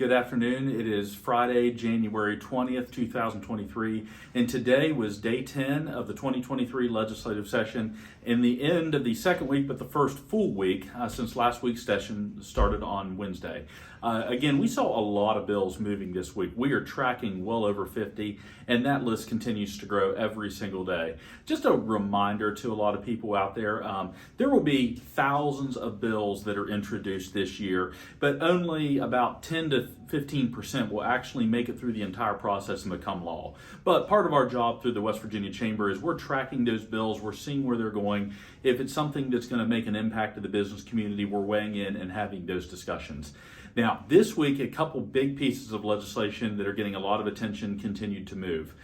Good afternoon. It is Friday, January 20th, 2023, and today was day 10 of the 2023 legislative session and the end of the second week, but the first full week since last week's session started on Wednesday. Again, we saw a lot of bills moving this week. We are tracking well over 50, and that list continues to grow every single day. Just a reminder to a lot of people out there, there will be thousands of bills that are introduced this year, but only about 10 to 15% will actually make it through the entire process and become law. But part of our job through the West Virginia Chamber is we're tracking those bills, we're seeing where they're going. If it's something that's going to make an impact to the business community, we're weighing in and having those discussions. Now, this week, a couple big pieces of legislation that are getting a lot of attention continued to move.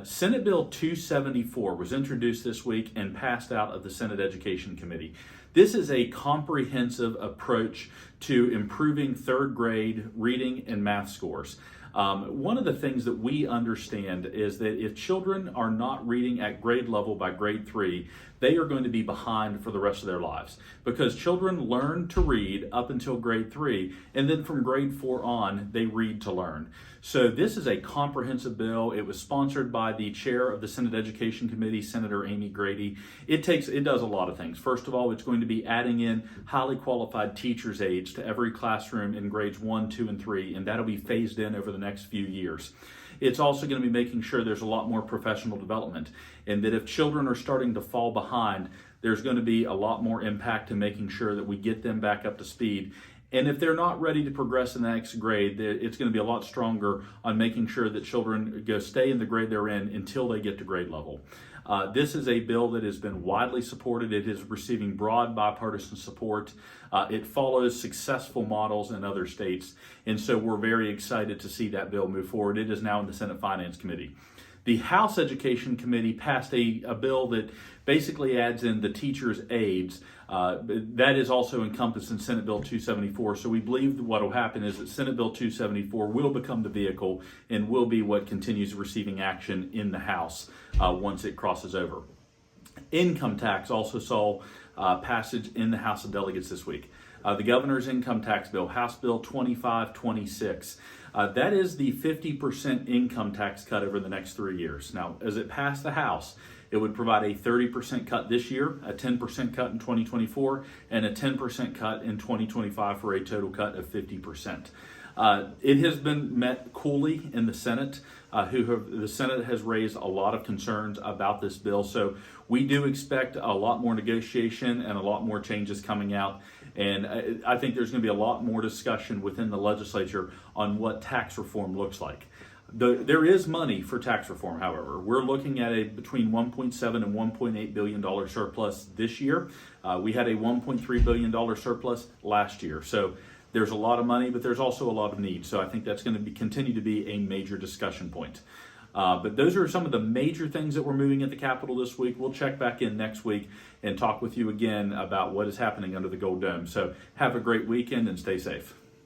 Senate Bill 274 was introduced this week and passed out of the Senate Education Committee. This is a comprehensive approach to improving third grade reading and math scores. One of the things that we understand is that if children are not reading at grade level by grade 3, they are going to be behind for the rest of their lives, because children learn to read up until grade 3, and then from grade 4 on, they read to learn. So this is a comprehensive bill. It was sponsored by the chair of the Senate Education Committee, Senator Amy Grady. It does a lot of things. First of all, it's going to be adding in highly qualified teachers' aides to every classroom in grades 1, 2, and 3, and that'll be phased in over the next few years. It's also going to be making sure there's a lot more professional development, and that if children are starting to fall behind, there's going to be a lot more impact to making sure that we get them back up to speed. And if they're not ready to progress in the next grade, it's going to be a lot stronger on making sure that children stay in the grade they're in until they get to grade level. This is a bill that has been widely supported. It is receiving broad bipartisan support. It follows successful models in other states, and so we're very excited to see that bill move forward. It is now in the Senate Finance Committee. The House Education Committee passed a bill that basically adds in the teachers' aides. That is also encompassed in Senate Bill 274. So we believe that what will happen is that Senate Bill 274 will become the vehicle and will be what continues receiving action in the House once it crosses over. Income tax also saw passage in the House of Delegates this week. The governor's income tax bill, House Bill 2526. That is the 50% income tax cut over the next 3 years. Now, as it passed the House, it would provide a 30% cut this year, a 10% cut in 2024, and a 10% cut in 2025 for a total cut of 50%. It has been met coolly in the Senate. The Senate has raised a lot of concerns about this bill, so we do expect a lot more negotiation and a lot more changes coming out. And I think there's going to be a lot more discussion within the legislature on what tax reform looks like. There is money for tax reform, however. We're looking at a between $1.7 and $1.8 billion surplus this year. We had a $1.3 billion surplus last year. So there's a lot of money, but there's also a lot of need. So I think that's going to continue to be a major discussion point. But those are some of the major things that we're moving at the Capitol this week. We'll check back in next week and talk with you again about what is happening under the Gold Dome. So have a great weekend and stay safe.